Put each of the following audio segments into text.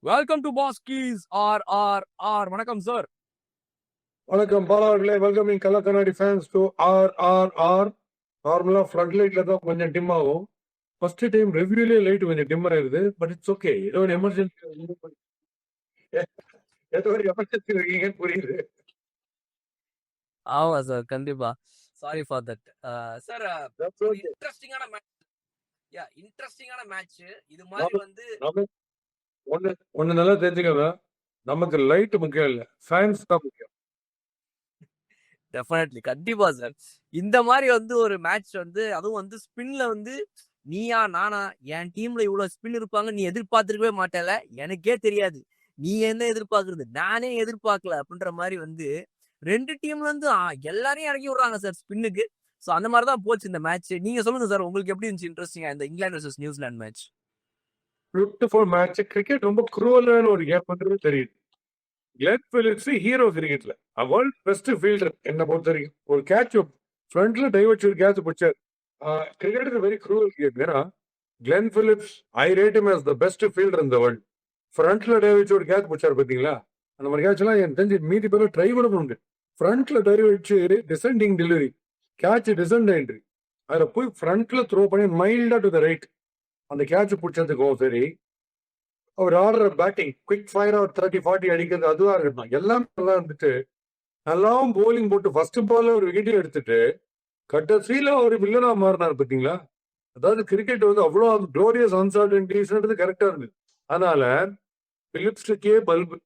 Welcome to பாஸ்கீஸ் ஆர் வணக்கம் சார். வணக்கம் பாலாவர்களே. வெல்கம் இன் கலர் கண்ணாடி ஃபேன்ஸ் டு ஆர். நார்மலா ஃப்ளட் லைட்ல தான் கொஞ்சம் டிம் ஆகும். ஃபர்ஸ்ட் டைம் ரிவ்யூலே லைட் கொஞ்சம் டிம்மர் ஆயிருது. But it's okay. ஏதோ ஒரு எமர்ஜென்சி இருக்கீங்கன்னு புரியுது. ஆமா சார், கண்டிப்பா. Sorry for that. Sir, That's okay. இன்ட்ரஸ்டிங்கான மேட்ச். இன்ட்ரஸ்டிங்கான மேட்ச். இது மாதிரி வந்து நம்ம ஒண்ணு நல்லா தெரிஞ்சுக்கோங்க. நமக்கு லைட் முக்கியம் இல்ல, ஃபேன்ஸ் தான் முக்கியம். டெஃபினெட்லி கண்டிப்பா சார். இந்த மாதிரி வந்து ஒரு மேட்ச் வந்து அதுவும் வந்து ஸ்பின்ல வந்து நீயா நானா, என் டீம்ல இவ்வளவு ஸ்பின் இருப்பாங்க நீ எதிர்பார்த்திருக்கவே மாட்டேல, எனக்கே தெரியாது. நீ என்ன எதிர்பார்க்கறது, நானே எதிர்பார்க்கல அப்படின்ற மாதிரி வந்து ரெண்டு டீம்ல இருந்து எல்லாரையும் இறக்கி விடுறாங்க சார் ஸ்பின்னுக்கு. ஸோ அந்த மாதிரி தான் போச்சு இந்த மேட்ச். நீங்க சொல்லுங்க சார், உங்களுக்கு எப்படி இருந்துச்சு இன்ட்ரெஸ்டிங்கா இந்த இங்கிலாந்து வர்சஸ் நியூசிலாந்து மேட்ச்? Beautiful match. கிரிக்கெட் ரொம்ப குரூவலான ஒரு கேம் பண்றது தெரியுது. கிளென் பிலிப்ஸ் ஹீரோ கிரிக்கெட்ல வேர்ல்ட் பெஸ்ட் ஃபீல்டர் என்ன பொறுத்த வரைக்கும். ஒரு கேட்ச் ஃப்ரண்ட்ல டைவர்ட் ஒரு கேட்ச் பிடிச்சார். Cricket is very cruel game. ஏன்னா Glenn Phillips I rate him as the best fielder in the world. ஃப்ரண்ட்ல டைவர்ட் ஒரு கேட்ச் பிடிச்சார் பாத்தீங்களா? அந்த மாதிரி கேட்ச் எல்லாம் எனக்கு தெரிஞ்சு மீதி பேரும் ட்ரை பண்ண உண்டு. ஃப்ரண்ட்ல divert descending delivery catch descend entry, அதுல போய் ஃப்ரண்ட்ல த்ரோ பண்ணி மைல்டா டு த ரைட் அந்த கேட்ச் பிடிச்சதுக்கும் சரி, அவர் ஆடுற பேட்டிங் குவிக் ஃபயர் அவர் 30-40 அடிக்கிறது அதுவா இருக்கட்டும், எல்லாம் நல்லா இருந்துட்டு நல்லாவும் போலிங் போட்டு ஃபர்ஸ்ட் பால்ல ஒரு விக்கெட் எடுத்துட்டு கடைசியில ஒரு வில்லனா மாறினார் பாத்தீங்களா? அதாவது கிரிக்கெட் வந்து அவ்வளவு குளோரியஸ் அன்சர்டன்டிஸ்ன்றது கரெக்டா இருந்தது. அதனால பிலிப்ஸுக்கே பல்பு.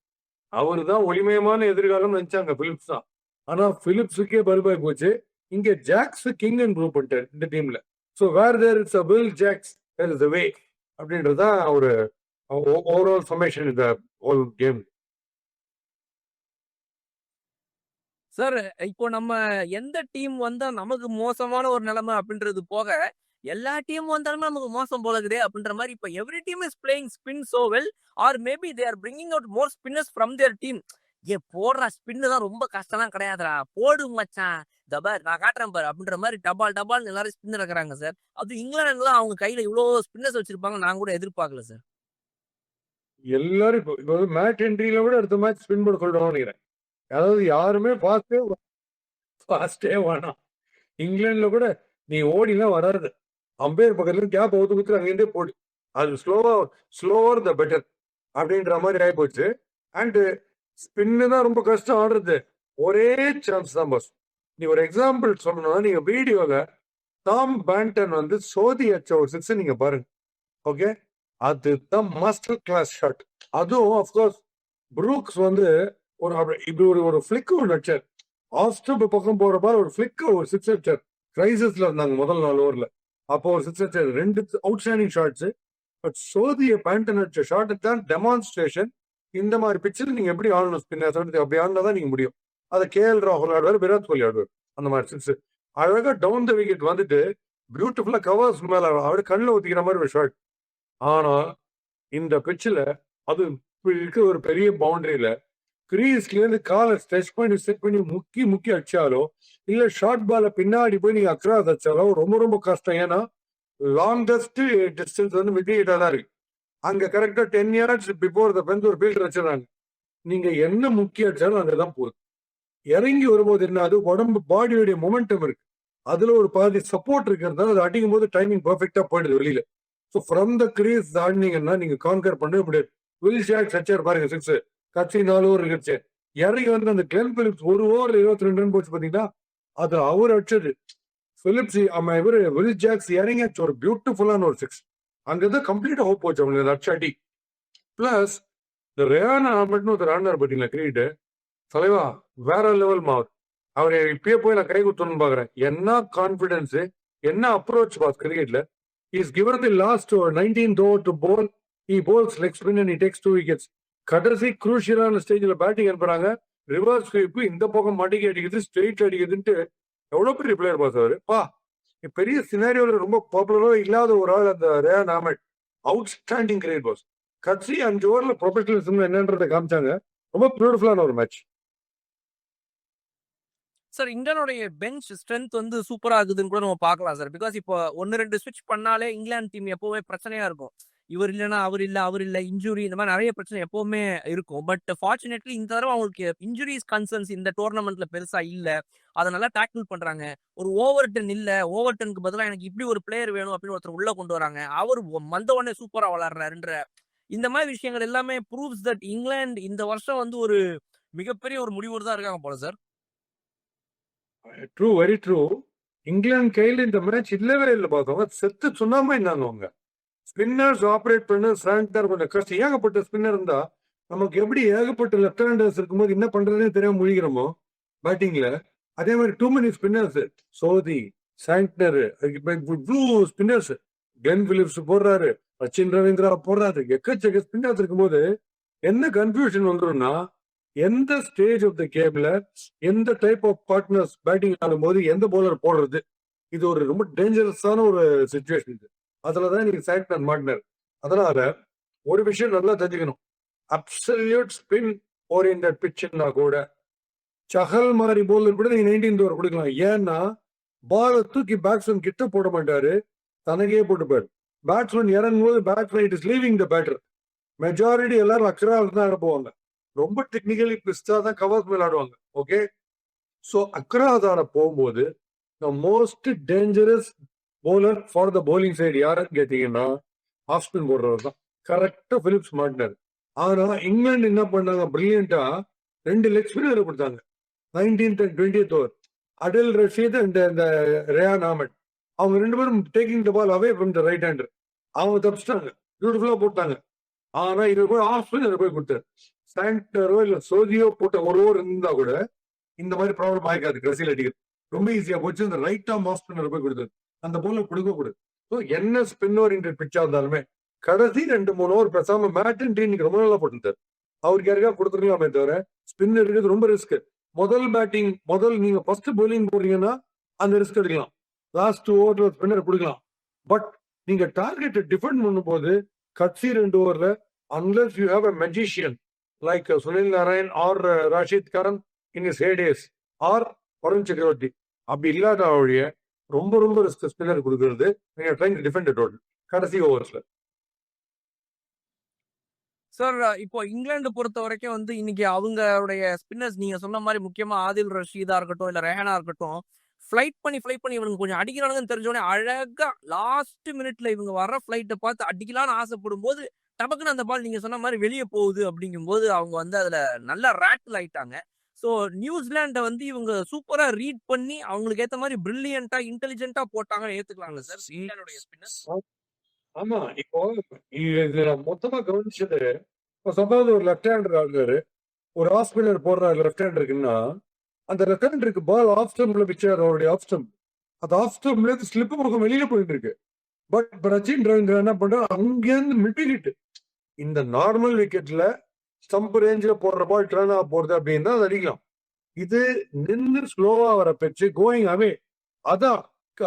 அவரு தான் ஒளிமயமான எதிர்காலம் நினைச்சாங்க, பிலிப்ஸ் தான். ஆனா பிலிப்ஸுக்கே பல்பாய் போச்சு. இங்க ஜாக்ஸ் கிங் ப்ரூவ் பண்ணிட்டார் இந்த டீம்ல. So where there it's a Will Jacks there is a way அப்படின்றதுதான் ஒரு ஓவரால் சமேஷன் இந்த ஹோல் கேம். சார், இப்போ நம்ம எந்த டீம் வந்தா நமக்கு மோசமான ஒரு நிலைமை அப்படின்றது போக, எல்லா டீம் வந்தாலுமே நமக்கு மோசம் போல இருக்குதே அப்படின்ற மாதிரி இப்போ every team is playing spin so well, or maybe they are bringing out more spinners from there team. போடுறா ஸ்பின்னு தான் ரொம்ப கஷ்டம்லாம் கிடையாதுடா, போடு மச்சான், தபார் நான் காட்டுறேன் பாரு அப்படின்ற மாதிரி டபால் டபால் எல்லாரும் ஸ்பின் இருக்கிறாங்க சார். அது இங்கிலாந்துல அவங்க கையில இவ்வளோ ஸ்பின்னர்ஸ் வச்சிருப்பாங்க நான் கூட எதிர்பார்க்கல சார். எல்லாரும் இப்போ மேட்ச் என்ட்ரியில விட அடுத்த மேட்ச் ஸ்பின் போட சொல்றோம்னு நினைக்கிறேன். அதாவது யாருமே ஃபாஸ்டே வேணாம். இங்கிலாந்துல கூட நீ ஓடிலாம் வராது, அம்பையர் பக்கத்துல கேப் ஒத்து குத்து அங்கிருந்தே போடு, அது ஸ்லோவர் த பெட்டர் அப்படின்ற மாதிரி ஆகி போச்சு. அண்ட் ஸ்பின்னு தான் ரொம்ப கஷ்டம் ஆடுறது. ஒரே சான்ஸ் தான் பாஸ். நீ ஒரு எக்ஸாம்பிள் சொல்லணும்னா நீங்க வீடியோல டாம் பேண்டன் வந்து சோதி அச்ச ஒரு சிக்ஸ் நீங்க பாருங்க. ஓகே, அதுதான் மாஸ்டர் கிளாஸ் ஷாட். அதுவும் அப்கோர்ஸ் ப்ரூக்ஸ் வந்து இப்படி ஒரு ஃபிளிக் ஒரு நடிச்சார். ஆஃப் ஸ்டம்ப் பக்கம் போற மாதிரி ஒரு ஃபிளிக் ஒரு சிக்ஸ் அடிச்சார். கிரைசிஸ்ல இருந்தாங்க முதல் 4 ஓவர்ல. அப்போ ஒரு சிக்ஸ் அடிச்சார். 2 அவுட்ஸ்டாண்டிங் ஷாட்ஸ். பட் சோதிய பேண்டன் அடிச்ச ஷாட் தான் டெமான்ஸ்ட்ரேஷன். இந்த மாதிரி பிச்சில் நீங்க எப்படி ஆடணும் ஸ்பின்னர் அப்படி ஆடினாதான் நீங்க முடியும். அதை KL ராகுல் ஆடுவார், விராட் கோலி ஆடுவார். அந்த மாதிரி சிக்ஸ் அழகா டவுன் த விக்கெட் வந்துட்டு பியூட்டிஃபுல்லா கவர்ஸ் மேல அவரு கண்ணில் ஊத்திக்கிற மாதிரி ஒரு ஷாட். ஆனா இந்த பிச்சில் அது இருக்க ஒரு பெரிய பவுண்டரியில கிரீஸ்ல இருந்து காலை ஸ்ட்ரெச் பண்ணி செட் பண்ணி முக்கி அடிச்சாலோ இல்ல ஷார்ட் பால பின்னாடி போய் நீங்க அக்ராஸ் அடிச்சாலோ ரொம்ப ரொம்ப கஷ்டம். ஏன்னா லாங்கஸ்ட் டிஸ்டன்ஸ் வந்து மிட்டிகிட்டா தான் இருக்கு. அங்க கரெக்டா 10 yards பிஃபோர் த பெஞ்ச் ஒரு ஃபீல்டர் வச்சிடறாங்க. நீங்க என்ன முக்கிய அடிச்சாலும் அங்கதான் போகுது. இறங்கி வரும்போது என்ன, அது உடம்பு பாடியோடைய மொமெண்டம் இருக்கு, அதுல ஒரு பாதி சப்போர்ட் இருக்கிறதுனால அது அடிக்கும் போது டைமிங் பர்ஃபெக்டா போயிடுது வெளியில. ஸோ ஃப்ரம் த கிரீஸ் ஆடினீங்கன்னா நீங்க கான்கர் பண்ணவே முடியாது. வில் ஷாக் அடிச்சார் பாருங்க சிக்ஸ், கட்சி 4 ஓவர் இருந்துச்சு. இறங்கி வந்து அந்த கிளென் பிலிப்ஸ் ஒரு ஓவர் 22 ரன் போச்சு பாத்தீங்கன்னா, அது அவர் அடிச்சது. பிலிப்ஸ் இவரு வில் ஜாக்ஸ் இறங்கி ஒரு பியூட்டிஃபுல்லான ஒரு சிக்ஸ். அங்கதான் கம்ப்ளீட்டா ஹோப் போச்சு அவங்களுக்கு அந்த அடிச்சாட்டி. பிளஸ் இந்த ரேயான் ஆல்மட்னு ஒரு ஆடினார் பாத்தீங்களா கிரிக்கெட் தலைவா, வேற லெவல் மாவுத். அவர் இப்பயே போய் நான் கை குத்தணும்னு பாக்குறேன். என்ன கான்பிடன்ஸ், என்ன அப்ரோச் பாஸ் கிரிக்கெட்ல. Is given the last 19th over to bowl. He bowls leg spin and he takes 2 wickets. கடைசி குரூஷியலான ஸ்டேஜ்ல பேட்டிங் அனுப்புறாங்க. ரிவர்ஸ் ஸ்வீப் இந்த பக்கம் மடிக்கி அடிக்குது, ஸ்ட்ரெயிட் அடிக்குதுன்ட்டு எவ்வளவு பெரிய பிளேயர் பாஸ் அவரு. பெரிய சினாரியோல ரொம்ப பாப்புலரோ இல்லாத ஒரு ஆள் அந்த Rehan Ahmed. Outstanding cricket boss. கடைசி 5 ஓவர்ல ப்ரொஃபஷனலிசம் என்னன்றதை காமிச்சாங்க. ரொம்ப பியூட்டிஃபுல்லான ஒரு மேட்ச். சார், இந்தியனுடைய பெஞ்ச் ஸ்ட்ரென்த் வந்து சூப்பரா இருக்குதுன்னு கூட நம்ம பார்க்கலாம் சார். பிகாஸ் இப்போ 1-2 ஸ்விட்ச் பண்ணாலே இங்கிலாந்து டீம் எப்பவுமே பிரச்சனையா இருக்கும். இவர் இல்லன்னா அவர் இல்ல, இன்ஜுரி இந்த மாதிரி நிறைய பிரச்சனை எப்பவுமே இருக்கும். பட் ஃபார்ச்சுனேட்லி இந்த தடவ அவங்களுக்கு இன்ஜுரிஸ் கன்சர்ன்ஸ் இந்த டோர்னமெண்ட்ல பெருசா இல்ல. அத நல்லா டாக்கிள் பண்றாங்க. ஒரு ஓவர்டன் இல்ல. ஓவர்டனுக்கு பதிலா எனக்கு இப்படி ஒரு பிளேயர் வேணும் அப்படின்னு ஒருத்தர் உள்ள கொண்டு வராங்க. அவரு வந்த உடனே சூப்பரா விளையாடுறாருன்ற இந்த மாதிரி விஷயங்கள் எல்லாமே ப்ரூவ்ஸ் தட் இங்கிலாந்து இந்த வருஷம் வந்து ஒரு மிகப்பெரிய ஒரு முடிவோடு தான் இருக்காங்க போல sir. True, very true. England கையில இந்த மேட்ச் இல்லவே இல்லை பார்த்தவங்க செத்து சுண்ணாம இருந்தாங்க அவங்க. ஸ்பின்னர்ஸ் ஆப்ரேட் பண்ண சாண்டர் கொஞ்சம் கஷ்டம். ஏகப்பட்ட ஸ்பின்னர் இருந்தா நமக்கு எப்படி ஏகப்பட்ட லெஃப்ட் ஹேண்டர்ஸ் இருக்கும்போது என்ன பண்றதுன்னு தெரியாம முழிக்கிறோமோ பேட்டிங்ல, அதே மாதிரி டூ மெனி ஸ்பின்னர்ஸ், சோதி, சாண்டர், ஸ்பின்னர்ஸ், கிளென் பிலிப்ஸ் போடுறாரு, சச்சின் ரவீந்திரா போடுறாரு, எக்கச்சக்க ஸ்பின்னர்ஸ் இருக்கும்போது என்ன கன்ஃபியூஷன் வந்துடும்னா எந்த ஸ்டேஜ் ஆஃப் த கேம்ல எந்த டைப் ஆஃப் பார்ட்னர்ஸ் பேட்டிங் ஆடும்போது எந்த பவுலர் போடுறது, இது ஒரு ரொம்ப டேஞ்சரஸான ஒரு சுச்சுவேஷன். இது அதுலதான் நீங்க சாண்டர் மாட்டினார். அதனால ஒரு விஷயம் நல்லா தெரிஞ்சுக்கணும், அப்சல்யூட் ஸ்பின் ஓரியன்டட் பிட்ச்னா கூட சஹல் மாதிரி போலர் கூட நீங்க 19th ஓவர் கொடுக்கலாம். ஏன்னா பாலை தூக்கி பேட்ஸ்மேன் கிட்ட போட மாட்டாரு, தனக்கே போட்டுப்பாரு. பேட்ஸ்மேன் இறங்கும் போது batsman it is leaving the batter. Majority எல்லாரும் அக்ராஸ் தான் போவாங்க. ரொம்ப டெக்னிக்கலி பிஸ்டா தான் கவர்ஸ் மேல ஆடுவாங்க. ஓகே, ஸோ அக்ராஸ் ஆட போகும்போது most dangerous bowler for the bowling side யாருன்னு கேட்டீங்கன்னா ஆஃப் ஸ்பின் போடுறவர் தான். கரெக்டா பிலிப்ஸ் மாட்டினாரு. ஆனா இங்கிலாந்து என்ன பண்ணாங்க பிரில்லியண்டா, 2 லெக் ஸ்பின்னர் கொடுத்தாங்க 19th and 20th over. Adil Rashid and இந்த ரேயான் ஆமட், அவங்க 2 பேரும் taking the ball away from the right hander. அவங்க தப்பிச்சிட்டாங்க, பியூட்டிஃபுல்லா போட்டாங்க. ஆனா இது போய் ஆஃப் ஸ்பின்னர் போய் கொடுத்தாரு. சாண்டரோ இல்ல சோதியோ போட்ட ஒரு ஓவர் இருந்தா கூட இந்த மாதிரி ப்ராப்ளம் ஆயிருக்காது. கடைசியில் அடிக்கிறது ரொம்ப ஈஸியா போச்சு. இந்த ரைட் ஆம் ஆஃப் ஸ்பின்னர் போய் கொடுத்தாரு. அந்த போல கொடுக்க கூடாது. ஸோ என்ன ஸ்பின் ஓரியன்டட் பிச்சா இருந்தாலுமே கடைசி 2-3 ஓவர் பேசாம மேட்டன் டீனுக்கு ரொம்ப நல்லா போட்டுட்டாரு. அவருக்கு யாருக்கா கொடுத்துருக்கலாமே தவிர ஸ்பின் எடுக்கிறது ரொம்ப ரிஸ்க். முதல் பேட்டிங் நீங்க ஃபர்ஸ்ட் போலிங் போறீங்கன்னா அந்த ரிஸ்க் எடுக்கலாம். லாஸ்ட் 2 ஓவர்ல ஸ்பின்னர் கொடுக்கலாம். பட் நீங்க டார்கெட்டை டிஃபெண்ட் பண்ணும்போது கடைசி 2 ஓவர்ல unless you have a magician like Sunil Narine or Rashid Khan in his heydays or Varun Chakravarthy, அப்படி இல்லாத அவழிய ரொம்ப ரொம்ப ரிஸ்க் ஸ்பின்னர் கொடுக்கறது. நீங்க ட்ரைங் டிஃபெண்ட் டோட்டல் கடைசி ஓவர்ஸ்ல. சார் இப்போ இங்கிலாந்து பொறுத்த வரைக்கும் வந்து இன்னைக்கு அவங்களுடைய ஸ்பின்னர்ஸ் நீங்க சொன்ன மாதிரி முக்கியமா ஆதில் ரஷீதா இருக்கட்டும் இல்ல ரெஹானா இருக்கட்டும், ஃபிளைட் பண்ணி இவங்க கொஞ்சம் அடிக்கிறானுங்கன்னு தெரிஞ்சோடனே அழகா லாஸ்ட் மினிட்ல இவங்க வர ஃபிளைட்டை பார்த்து அடிக்கலாம்னு ஆசைப்படும் போது டபக்குன்னு அந்த பால் நீங்க சொன்ன மாதிரி வெளியே போகுது அப்படிங்கும்போது அவங்க வந்து அதுல நல்லா ரேட்டில் ஆயிட்டாங்க. ஸோ நியூசிலாண்டை வந்து இவங்க சூப்பரா ரீட் பண்ணி அவங்களுக்கு ஏற்ற மாதிரி பிரில்லியண்டா இன்டெலிஜென்ட்டா போட்டாங்கன்னு ஏத்துக்கலாங்களா சார் இங்கிலாந்துடைய ஸ்பின்னர்ஸ்? ஆமா, இப்போ இதுல மொத்தமா கவனிச்சது, இப்போ சப்போஸ் ஒரு லெஃப்ட் ஹேண்டர் ஆடுறாரு, ஒரு ஆஃப் ஸ்பின்னர் போடுறாரு லெஃப்ட் ஹேண்டருக்குன்னா அந்த லெஃப்ட் ஹேண்டருக்கு பால் ஆஃப் ஸ்டம்ப்ல பிச்சார். அவருடைய ஆஃப் ஸ்டம்ப் அந்த ஆஃப் ஸ்டம்ப்ல இருந்து ஸ்லிப் பக்கம் வெளியில போயிட்டு இருக்கு. பட் சச்சின் ரவீந்திரா என்ன பண்றாரு, அங்கேருந்து மிட்டிக்கிட்டு இந்த நார்மல் விக்கெட்ல ஸ்டம்ப் ரேஞ்சில் போடுற பால் டர்ன் ஆக போறது அப்படின்னு தான் அடிக்கலாம். இது நின்று ஸ்லோவா வர பெற்று கோயிங் அவே, அதான்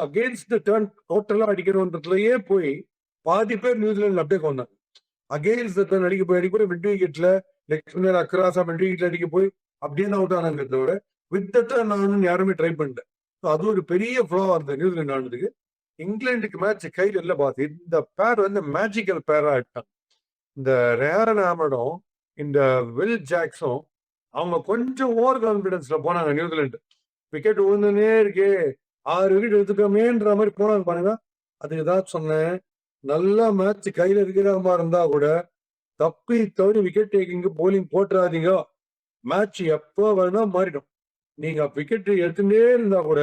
அகேன்ஸ்ட் த டர்ன் டோட்டலா அடிக்கிறோன்றதுலயே போய் பாதி பேர் நியூசிலாந்து அப்படியே கொண்டாங்க. அகேன்ஸ்ட் த டர்ன் அடிக்க போய் மிட் விக்கெட்ல லெக் ஸ்பின்னர் அக்ராஸா மிட் விக்கெட்ல அடிக்க போய் அப்படியே தான் அவுட் ஆனாங்க தவிர வித் த டர்ன் ஆகணும்னு யாருமே ட்ரை பண்ணல. அது ஒரு பெரிய ஃப்ளோ அந்த நியூசிலாந்து ஆனதுக்கு. இங்கிலாந்துக்கு மேட்ச் கையில் இல்லை பார்த்து இந்த பேர் வந்து மேஜிக்கல் பேரா ஆயிட்டாங்க. இந்த ரேயான் ஆமடும் இந்த வில் ஜாக்ஸும் அவங்க கொஞ்சம் ஓவர் கான்பிடன்ஸ்ல போனாங்க. நியூசிலாந்து விக்கெட் விழுந்துனே இருக்கே, 6 விக்கெட் எடுத்துக்கோமேன்ற மாதிரி போனாங்க பாருங்க. அதுக்கு தான் சொன்னேன், நல்லா மேட்ச் கையில இருக்கிற மாதிரி இருந்தா கூட தப்பி தவறி விக்கெட் டேக்கிங் போலிங் போட்டுறாதீங்க. மேட்ச் எப்போ வேணா மாறிடும். நீங்க விக்கெட் எடுத்துட்டே இருந்தா கூட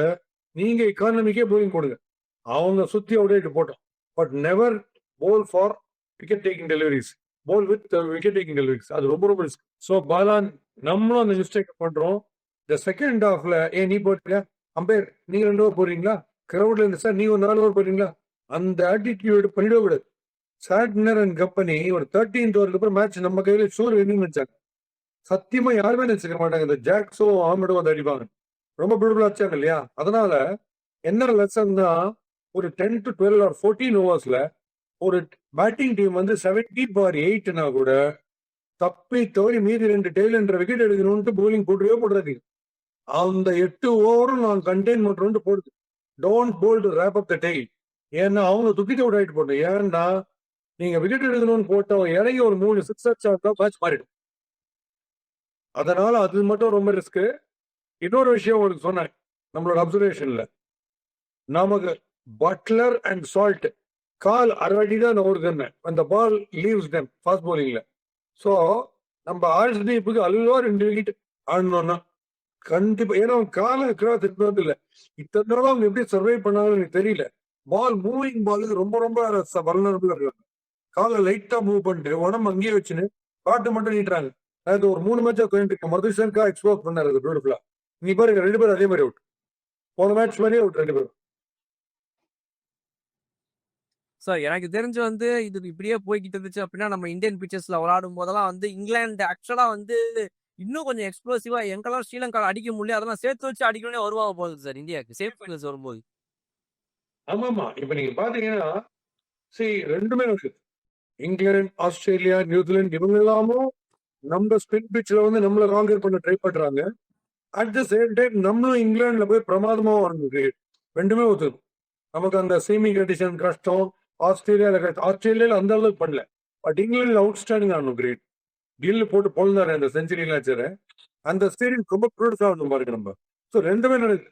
நீங்க எக்கானமிக்கே போலிங் போடுங்க, அவங்க சுத்தி அவுட் போட்டோம். But never bowl for wicket taking deliveries, bowl with wicket taking deliveries. அது ரொம்ப ரொம்ப ரிஸ்க். ஸோ பாலான் நம்மளும் அந்த மிஸ்டேக் பண்றோம். இந்த செகண்ட் ஹாஃப்ல நீ போட்டீங்க அம்பையர், நீங்க 2 ஓவர் போடுறீங்களா, கிரௌட்ல இருந்து சார் நீங்க 4 ஓவர் போடுறீங்களா, அந்த ஆட்டிடியூட் பண்ணிட கூடாது. சாட்னர் அண்ட் கம்பெனி ஒரு 13th ஓவருக்கு அப்புறம் மேட்ச் நம்ம கையில சூர் நினைச்சாங்க. சத்தியமா யாருமே நினைச்சுக்க மாட்டாங்க இந்த ஜாக்ஸோ ஆமடும் வந்து அடிப்பாங்க. ரொம்ப பியூட்டிஃபுல்லா அடிச்சாங்க இல்லையா. அதனால என்ன லெசன் தான், ஒரு 10 to 12 or 14 ஓவர்ஸ்ல ஒரு பேட்டிங் டீம் வந்து 70/8னா கூட தப்பி தவறி மீதி 2 டெய்ல் என்ற விக்கெட் எடுக்கணும்னு போலிங் போட்டுவே போடுறாதீங்க. அந்த 8 ஓவரும் நான் கண்டெயின் பண்றோம்னு போடுது. Don't bowl to wrap up the tail. ஏன்னா அவங்க துக்கிட்டு அவுட் ஆயிட்டு போட்டோம். ஏன்னா நீங்க விக்கெட் எடுக்கணும்னு போட்ட இறங்கி ஒரு 3 6 அடிச்சா மேட்ச் மாறிடும். அதனால அது மட்டும் ரொம்ப ரிஸ்க். இன்னொரு விஷயம் உங்களுக்கு சொன்னேன் நம்மளோட அப்சர்வேஷன்ல, நமக்கு பட்லர் அண்ட் சால்ட் கால் 6 அடி தான் ஓடுதுன்னு அந்த பால் லீவ்ஸ் தெம் ஃபாஸ்ட் பவுலிங்ல. ஸோ நம்ம ஆர்ஸ்தீப்புக்கு அல்வா 2 விக்கெட் ஆடணும்னா கண்டிப்பா, ஏன்னா அவன் காலை கிராஸ் இருக்கிறது இல்லை. இத்தனை நாள் அவங்க எப்படி சர்வை பண்ணாங்கன்னு எனக்கு தெரியல. பால் மூவிங் பாலுக்கு ரொம்ப ரொம்ப வல்னரபிள் இருக்காங்க. காலை லைட்டா மூவ் பண்ணிட்டு உடம்பு அங்கேயே வச்சுன்னு பாட்டு மட்டும் நீட்டுறாங்க. அது ஒரு 3 மேட்சா போயிட்டு மதுசன்கா எக்ஸ்போர்ட் பண்ணாரு அது பியூட்டிஃபுல்லா. நீ பாருங்க 2 பேரும் அதே மாதிரி அவுட். போன மேட்ச் மாதிரியே அவுட் 2 பேரும். சார் எனக்கு தெரிஞ்சு வந்து இது இப்படியே போய்கிட்டு இருந்துச்சு அப்படின்னா நம்ம இந்தியன் பிச்சர்ஸ்ல விளையாடும் போதெல்லாம் வந்து இங்கிலாந்து ஆக்சுவலா வந்து இன்னும் கொஞ்சம் எக்ஸ்ப்ளோசிவா எங்கெல்லாம் ஸ்ரீலங்கா அடிக்க முடியல அதெல்லாம் சேர்த்து வச்சு அடிக்கணும்னே வருவாங்க போகுது சார் இந்தியாவுக்கு சேஃப் பிளேஸ் வரும்போது. ஆமாமா, இப்ப நீங்க பாத்தீங்கன்னா ரெண்டுமே இருக்கு. இங்கிலாந்து, ஆஸ்திரேலியா, நியூசிலாந்து இவங்க எல்லாமும் நம்ம ஸ்பின் பிட்ச்ல வந்து நம்மள கான்கர் பண்ண ட்ரை பண்றாங்க. அட் த சேம் டைம் நம்மளும் இங்கிலாந்துல போய் பிரமாதமா வந்தது. ரெண்டுமே ஒத்துக்கும். நமக்கு அந்த சேமி கண்டிஷன் கஷ்டம். ஆஸ்திரேலியால அந்த அளவுக்கு பண்ணல. பட் இங்கிலாந்து அவுட்ஸ்டாண்டிங் ஆகணும். கிரேட் கில் போட்டு பொழுந்தாரு அந்த செஞ்சுரி வச்சாரு. அந்த சீரீஸ் ரொம்ப ப்ரூட்ஸா இருக்கும் பாருங்க நம்ம. ஸோ ரெண்டுமே நடக்குது.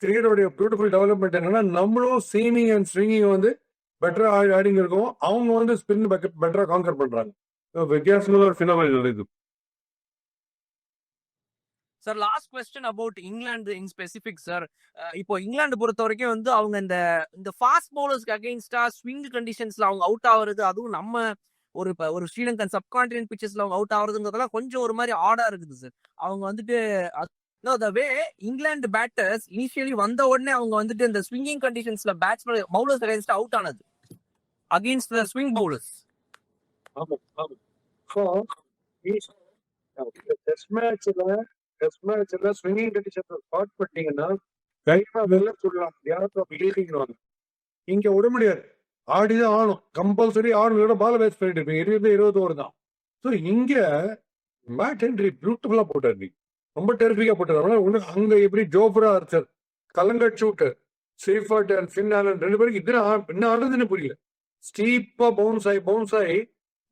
கிரிக்கெட்டோடைய பியூட்டிஃபுல் டெவலப்மெண்ட் என்னன்னா நம்மளும் சீமிங் அண்ட் ஸ்விங்கிங் வந்து பெட்டரா ஆடிங்க இருக்கோம். அவங்க வந்து ஸ்பின் பெட்டரா கான்கர் பண்றாங்க. வித்தியாசமான ஒரு ஃபினாமினல் இது. Sir last question about England in specific sir. இப்போ இங்கிலாந்து பொறுத்த வரைக்கும் வந்து அவங்க இந்த ஃபாஸ்ட் பவுலர்ஸ்க்கு அகைன்ஸ்டா ஸ்விங் கண்டிஷன்ஸ்ல அவங்க அவுட் ஆகுறது, அதுவும் நம்ம ஒரு ஸ்ரீலங்கன் சப்கான்டினென்ட் பிச்சஸ்ல அவங்க அவுட் ஆகுறதுங்கிறதெல்லாம் கொஞ்சம் ஒரு மாதிரி ஆடா இருக்குது சார். அவங்க வந்துட்டு த வே இங்கிலாந்து பேட்டர்ஸ் இனிஷியலி வந்த உடனே அவங்க வந்துட்டு இந்த ஸ்விங்கிங் கண்டிஷன்ஸ்ல பேட்ஸ்மேன் பவுலர்ஸ் அகைன்ஸ்ட் அவுட் ஆனது அகைன்ஸ்ட் த ஸ்விங் பவுலர்ஸ். ஆமா ஆமா. ஸோ டெஸ்ட் மேட்ச்ல ஸ்விங்கிங் கண்டிஷன் ஸ்டார்ட் பண்ணிட்டீங்கன்னா கைமா வெளில சொல்லலாம். யாரும் இங்க விட முடியாது. ஆடிதான் ஆடும். கம்பல்சரி ஆடுனோட பால் வேஸ்ட் பண்ணிட்டு இருப்பீங்க. 21 தான். ஸோ இங்க மேட் ஹென்ரி பியூட்டிஃபுல்லா போட்டார். ரொம்ப டெரிஃபிக்கா போட்டார். அங்க எப்படி Jofra Archer, Calangute shooter, Seifert and Finn Allen 2 பேருக்கு என்ன ஆடுறதுன்னு புரியல. ஸ்டீப்பா பவுன்ஸ் ஆகி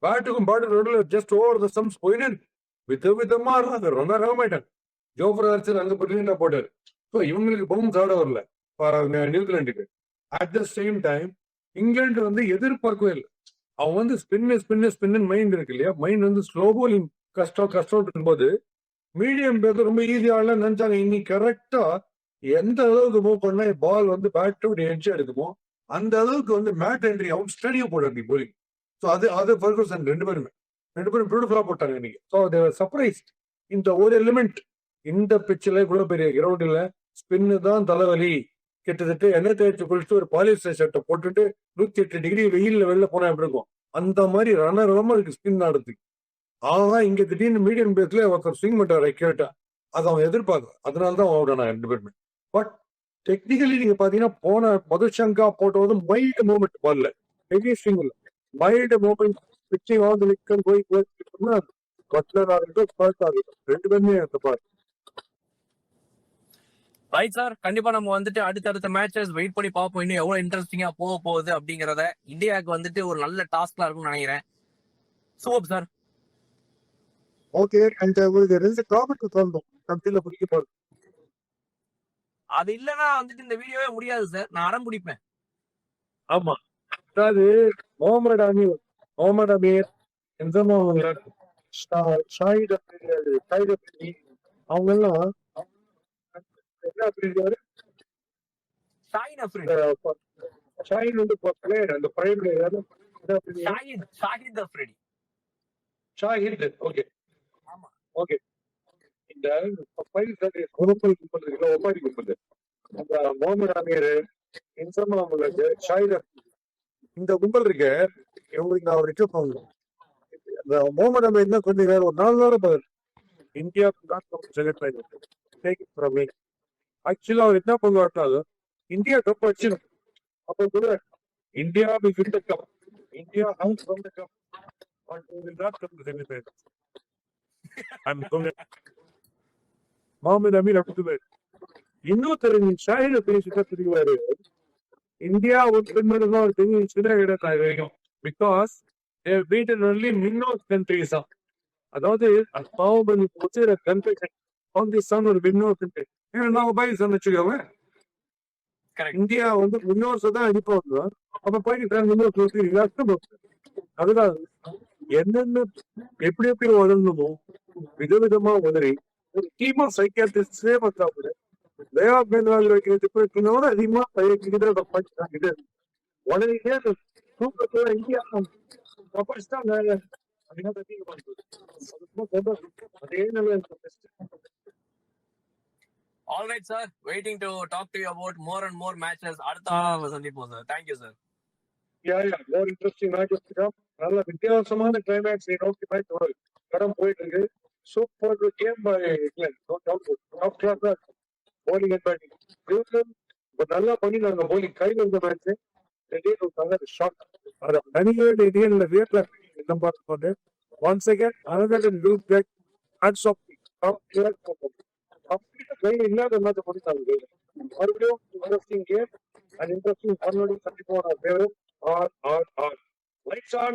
பேட்டுக்கும் பாட்டு நடுவில் ஜஸ்ட் ஓவர் த சம்ஸ் போயிட்டு விதமா ஆடுறாங்க. ரொம்ப ரகமாயிட்டாங்க. ஜோஃப்ரா ஆர்ச்சர் அங்க பிரில்லியண்டா போட்டாரு. ஸோ இவங்களுக்கு பவுன்ஸ் ஆட வரல நியூசிலாண்டுக்கு. அட் த சேம் டைம் இங்கிலாந்து வந்து எதிர்பார்க்கவே இல்லை. அவன் வந்து ஸ்பின்னு மைண்ட் இருக்கு இல்லையா, மைண்ட் வந்து ஸ்லோ போலிங் கஷ்டம் போது மீடியம் பேர் ரொம்ப ஈஸியாக நினைச்சாங்க. இன்னைக்கு கரெக்டா எந்த அளவுக்கு மூவ் பண்ணா பால் வந்து பேட்டோட எட்ஜ் எடுக்குமோ அந்த அளவுக்கு வந்து மேட் ஹென்ரி அவுட் ஸ்டடியா போட்டாங்க போலிங். ஸோ அது ஃபர்கூசன் 2 பேரும் பியூட்டிஃபுல்லா போட்டாங்க இன்னைக்கு. ஸோ தேர் சர்ப்ரைஸ்ட். இந்த ஒரு எலிமெண்ட் இந்த பிச்சில் இவ்வளவு பெரிய கிரவுண்டில் ஸ்பின்னு தான் தலைவலி. கிட்டத்தட்ட எண்ணெய் தேய்ச்சி குளிச்சுட்டு ஒரு பாலிஸ்டர் ஷர்ட்டை போட்டுட்டு 108 டிகிரி வெயில்ல வெளில போனா எப்படி இருக்கும் அந்த மாதிரி ரணரமா இருக்கு ஸ்பின் ஆடுறதுக்கு. ஆனா இங்க திடீர்னு மீடியம் பேஸ்ல ஒருத்தர் ஸ்விங் பண்றாரு கேட்டா அதை அவன் எதிர்பார்க்க. அதனாலதான் அவன் 2 பேருமே. பட் டெக்னிக்கலி நீங்க பாத்தீங்கன்னா போன மதுஷங்கா போட்ட வந்து மைல்டு மூவ்மெண்ட் பால்ல, ஹெவி ஸ்விங் இல்ல, மைல்டு மூவ்மெண்ட் பிச்சிங் ஆன் நிக்கன் போய் பட்லர் ஆகட்டும் ஸ்பார்க் ஆகட்டும் 2 பேருமே அந்த பால். ரைட் சார், கண்டிப்பா நம்ம வந்துட்டு அடுத்தடுத்த மேட்சஸ் வெயிட் பண்ணி பார்ப்போம். இன்னும் எவ்வளவு இன்ட்ரெஸ்டிங்கா போக போகுது அப்படிங்கறத. இந்தியாவுக்கு வந்துட்டு ஒரு நல்ல டாஸ்கா இருக்கும்னு நினைக்கிறேன். Super sir. ஓகே, அந்த உங்களுக்கு 2 டாபிக் தந்தோம் கம்ப்ளீட்ல புரிய போகுது. அது இல்லைன்னா வந்துட்டு இந்த வீடியோவே முடியாது சார். நான் அடம் பிடிப்பேன். ஆமா, அதாவது முகமது அமீர் அவங்க எல்லாம் என்ன அப்படிங்கிறாரு. ஷாஹின் வந்து பிளேயர், அந்த prime player Shahid Afridi. Shahid okay ஆமா ஓகே. இந்த ஒப்பாரி கும்பல் அந்த முகமது அமீர், இன்சமா முகமது, ஷாஹித் இந்த கும்பல் இருக்கு. இவங்களுக்கு நான் ஒரு ரிக்வெஸ்ட் பண்ணுவேன். இந்த முகமது அமீர் தான் கொஞ்சம் நேரம் ஒரு 4 நேரம் பதில் இந்தியா ஆக்சுவலா அவர் என்ன பண்ணுவாரு, இந்தியா கப் வச்சு அப்ப கூட India will win the cup. India has won the cup, but we will not come to semi-final. Mohammad Amir அப்படி இன்னொருத்தர் ஷாஹித பேசிட்டு தெரியுவாரு. இந்தியா ஒரு பெண்மணி தான் ஒரு பெரிய சின்ன இடம் வரைக்கும் because they have beaten only minnows countries. அதாவது பாவம் பண்ணி போச்சு கன்ஃபெக்ஷன் ஆன் தி சன் ஒரு வின்னோர் கண்ட்ரி. ஏன்னா நாங்க போய் சொன்ன வச்சுக்கோங்க, கரெக்ட். இந்தியா வந்து வின்னோர்ஸ் தான் அடிப்போம். அப்ப போயிட்டு வின்னோர்ஸ் அதுதான் என்னென்ன எப்படி எப்படி வளரணுமோ விதவிதமா உதறி ஒரு டீமா சைக்கியாட்ரிஸ்டே பார்த்தா கூட தயா பெங்கால் வைக்கிற டிப்ரெஷனோட அதிகமா இது உடனே தூக்கத்தோட இந்தியா தான் வேலை அதே நல்ல All right, sir. Waiting to talk to you about more and more matches. அடுத்த வாரம் சந்திப்போம் sir. Thank you, sir. more interesting matches to come. நல்ல வித்தியாசமான கிளைமேக்ஸ் நோக்கி படம் போயிட்டு இருக்கு. Super game by England. Top class bowling and batting. நல்லா பண்ணிருக்காங்க bowling. கையில் இருந்த மேட்ச் நல்ல ஷாட். அது தனியாக இந்தியன்ல வீட்டில் இந்த பார்த்து once again another loop back and stop top clear கையில் இல்லாத மேட்ச் பண்ணிட்டாங்க. மறுபடியும் interesting game and interesting forwarding 34 our favorite R. Lights on.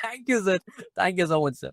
Thank you, sir. Thank you so much, sir.